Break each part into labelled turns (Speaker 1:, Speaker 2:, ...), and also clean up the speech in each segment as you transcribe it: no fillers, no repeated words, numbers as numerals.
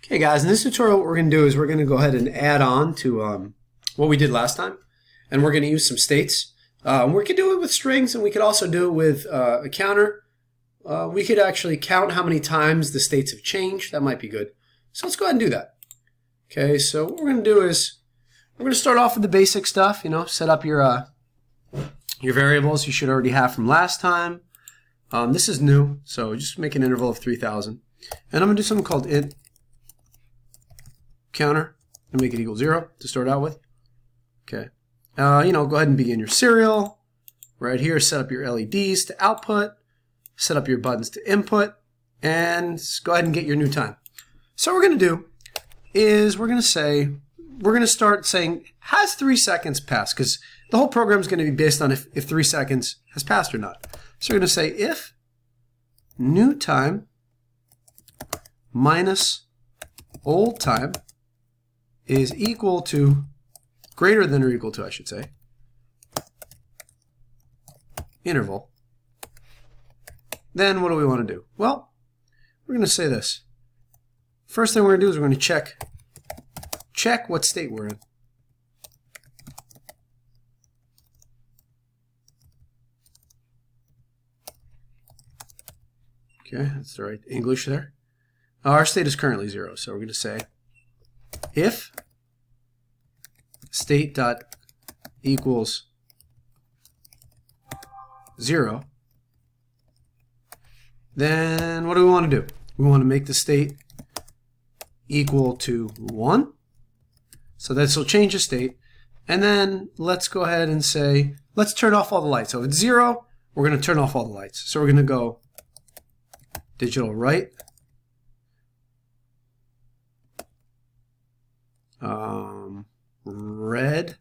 Speaker 1: Okay guys, in this tutorial what we're going to do is we're going to go ahead and add on to what we did last time, and we're going to use some states. We could do it with strings, and we could also do it with a counter. We could actually count how many times the states have changed. That might be good. So let's go ahead and do that. Okay, so what we're going to do is we're going to start off with the basic stuff, set up your variables you should already have from last time. This is new, so just make an interval of 3000. And I'm going to do something called int counter and make it equal 0 to start out with. Okay. Go ahead and begin your serial. Right here, set up your LEDs to output, set up your buttons to input, and go ahead and get your new time. So what we're going to do is we're going to start saying, has 3 seconds passed? Because the whole program is going to be based on if 3 seconds has passed or not. So we're going to say if new time minus old time is equal to, greater than or equal to, I should say, interval, then what do we want to do? Well, we're going to say this. First thing we're going to do is we're going to check what state we're in. Okay, that's the right English there. Our state is currently 0, so we're going to say if state dot equals 0, then what do we want to do? We want to make the state equal to 1. So this will change the state. And then let's go ahead and say, let's turn off all the lights. So if it's 0, we're going to turn off all the lights. So we're going to go digital right, red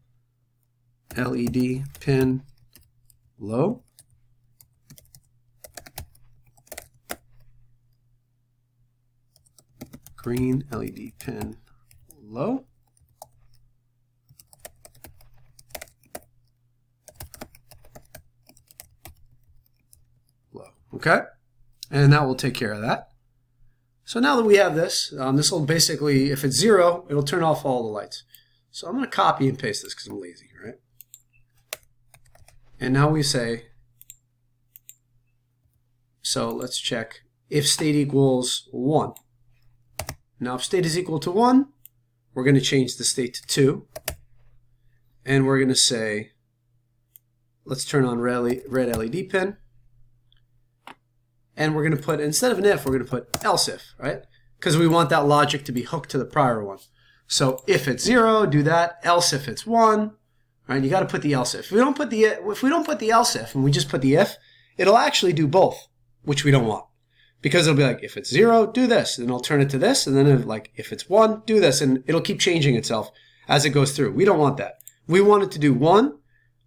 Speaker 1: LED pin low, green LED pin low, low. Okay, and that will take care of that. So now that we have this, this will basically, if it's 0, it'll turn off all the lights. So I'm going to copy and paste this because I'm lazy, right? And now we say, so let's check if state equals 1. Now if state is equal to 1, we're going to change the state to 2. And we're going to say, let's turn on red LED pin. And we're going to put, instead of an if, we're going to put else if, right? Because we want that logic to be hooked to the prior one. So if it's 0, do that. Else if it's 1, right? You got to put the else if. If we don't put the else if and we just put the if, it'll actually do both, which we don't want. Because it'll be like, if it's 0, do this, and it'll turn it to this, and then if it's 1, do this, and it'll keep changing itself as it goes through. We don't want that. We want it to do one,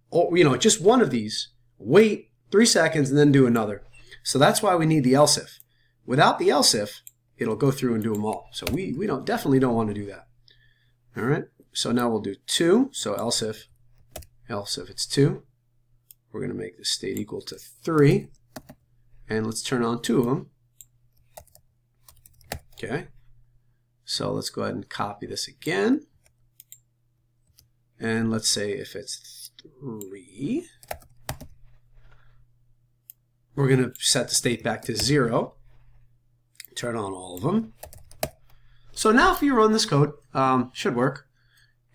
Speaker 1: or just one of these, wait 3 seconds, and then do another. So that's why we need the else if. Without the else if, it'll go through and do them all. So we definitely don't want to do that. All right. So now we'll do 2. So else if it's 2, we're going to make the state equal to 3, and let's turn on 2 of them. Okay. So let's go ahead and copy this again, and let's say if it's 3. We're going to set the state back to 0, turn on all of them. So now if you run this code, should work.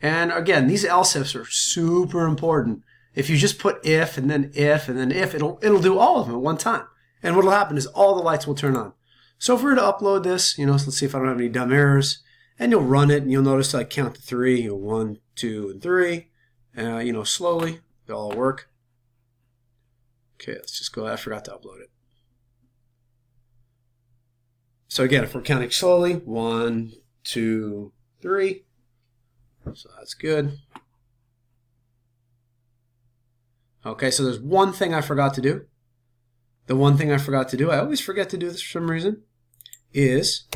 Speaker 1: And again, these else ifs are super important. If you just put if and then if and then if, it'll do all of them at one time. And what will happen is all the lights will turn on. So if we were to upload this, so let's see if I don't have any dumb errors, and you'll run it, and you'll notice I count to 3, 1, 2, and 3, slowly, they'll all work. Okay, let's just go. I forgot to upload it. So again, if we're counting slowly, 1, 2, 3. So that's good. Okay, so there's one thing I forgot to do. The one thing I forgot to do, I always forget to do this for some reason, is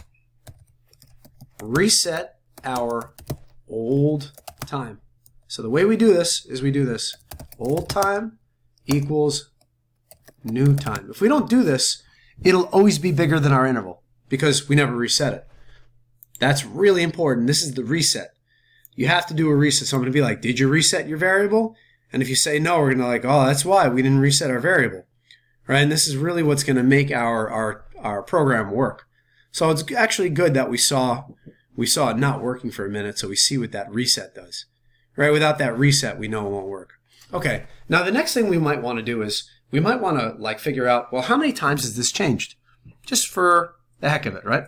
Speaker 1: reset our old time. So the way we do this is we do this. Old time equals new time. If we don't do this, it'll always be bigger than our interval because we never reset it. That's really important. This is the reset. You have to do a reset. So I'm going to be like, did you reset your variable? And if you say no, we're going to like, oh, that's why we didn't reset our variable. Right? And this is really what's going to make our program work. So it's actually good that we saw it not working for a minute, so we see what that reset does. Right? Without that reset, we know it won't work. Okay. Now the next thing we might want to do is we might want to like figure out, well, how many times has this changed? Just for the heck of it, right?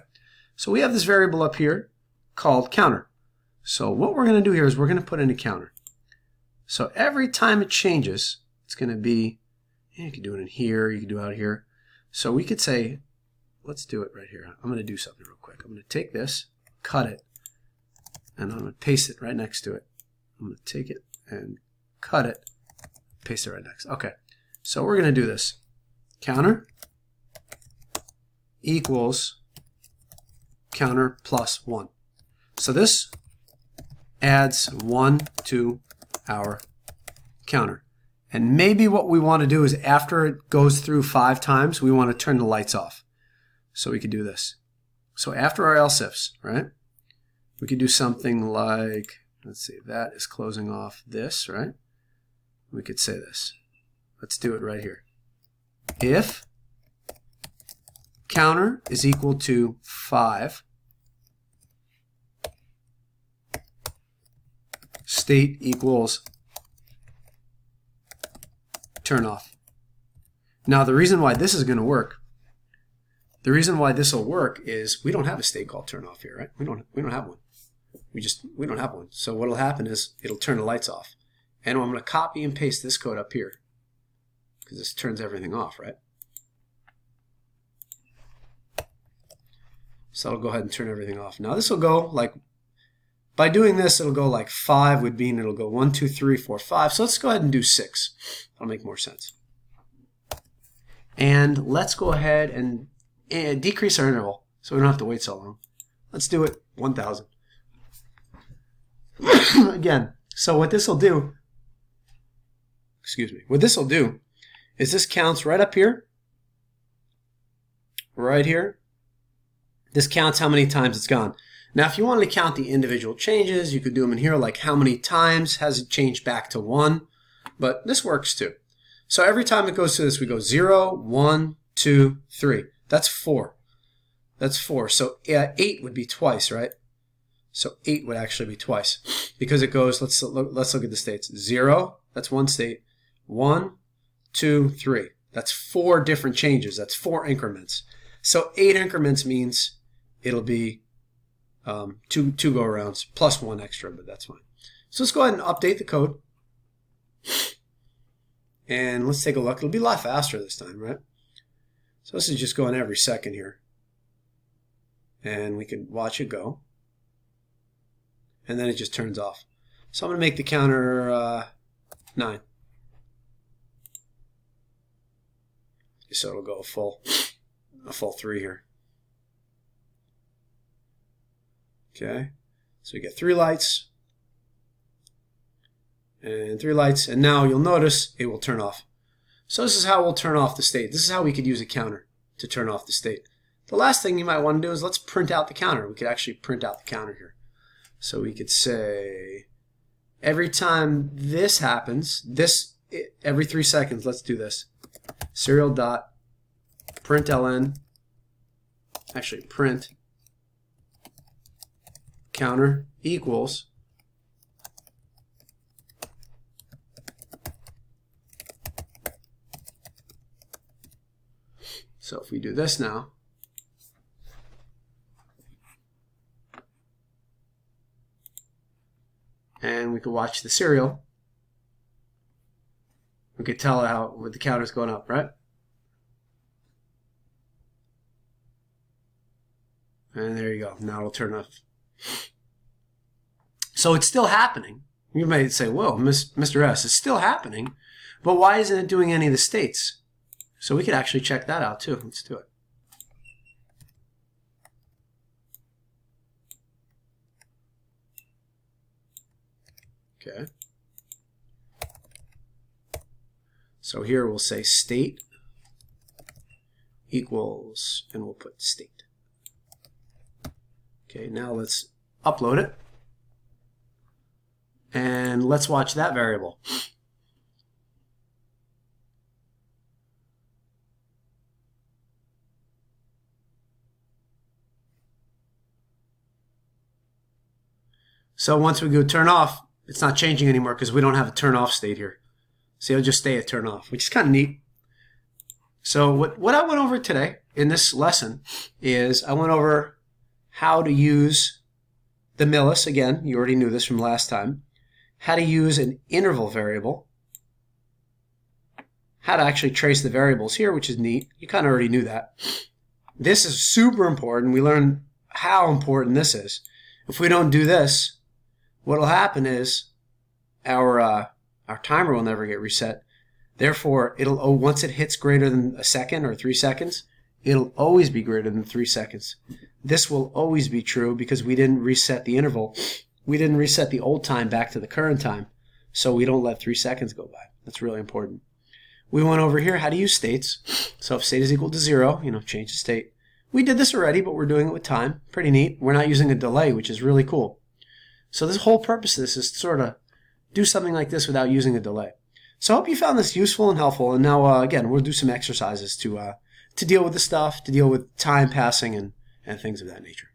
Speaker 1: So we have this variable up here called counter. So what we're going to do here is we're going to put in a counter. So every time it changes, it's going to be, you can do it in here, you can do it out here. So we could say, let's do it right here. I'm going to do something real quick. I'm going to take this, cut it, and I'm going to paste it right next to it. I'm going to take it and cut it, paste it right next. Okay, so we're going to do this. Counter equals counter plus 1. So this adds 1 to our counter. And maybe what we want to do is after it goes through 5 times, we want to turn the lights off. So we could do this. So after our else ifs, right, we could do something like, let's see, that is closing off this, right? We could say this. Let's do it right here. If counter is equal to 5, state equals turn off. Now the reason why this is going to work, the reason why this will work is we don't have a state called turn off here, right? We don't have one. We don't have one. So what'll happen is it'll turn the lights off. And I'm going to copy and paste this code up here because this turns everything off, right? So I'll go ahead and turn everything off. Now this will go like, by doing this, it'll go like 5 would mean it'll go 1, 2, 3, 4, 5. So let's go ahead and do 6. That'll make more sense. And let's go ahead and decrease our interval so we don't have to wait so long. Let's do it 1,000. Again, so what this will do, what this will do is this counts right up here, right here. This counts how many times it's gone. Now, if you wanted to count the individual changes, you could do them in here, like how many times has it changed back to 1. But this works too. So every time it goes to this, we go 0, 1, 2, 3. That's 4. That's 4. So 8 would be twice, right? So 8 would actually be twice because it goes. Let's look at the states. 0. That's one state. 1, 2, 3. That's 4 different changes. That's 4 increments. So 8 increments means it'll be 2 go-arounds plus 1 extra, but that's fine. So let's go ahead and update the code. And let's take a look. It'll be a lot faster this time, right? So this is just going every second here. And we can watch it go. And then it just turns off. So I'm going to make the counter 9. So it'll go a full 3 here. Okay, so we get 3 lights and 3 lights, and now you'll notice it will turn off. So this is how we'll turn off the state. This is how we could use a counter to turn off the state. The last thing you might want to do is let's print out the counter. We could actually print out the counter here. So we could say every time this happens, every 3 seconds, let's do this. Serial dot println, actually print counter equals so if we do this now, and we could watch the serial, we could tell how the counter's going up, right? And there you go. Now it'll turn off. So it's still happening. You might say, whoa, Mr. S, it's still happening, but why isn't it doing any of the states? So we could actually check that out too. Let's do it. Okay. So here we'll say state equals, and we'll put state. Okay, now let's upload it. And let's watch that variable. So once we go turn off, it's not changing anymore because we don't have a turn off state here. So it'll just stay at turn off, which is kind of neat. So what I went over today in this lesson is I went over how to use the millis. Again, you already knew this from last time. How to use an interval variable. How to actually trace the variables here, which is neat. You kind of already knew that. This is super important. We learned how important this is. If we don't do this, what will happen is our timer will never get reset. Therefore, once it hits greater than a second or 3 seconds, it'll always be greater than 3 seconds. This will always be true because we didn't reset the interval. We didn't reset the old time back to the current time, so we don't let 3 seconds go by. That's really important. We went over here how to use states. So if state is equal to 0, change the state. We did this already, but we're doing it with time. Pretty neat. We're not using a delay, which is really cool. So this whole purpose of this is to sort of do something like this without using a delay. So I hope you found this useful and helpful. And now, again, we'll do some exercises to deal with this stuff, to deal with time passing and things of that nature.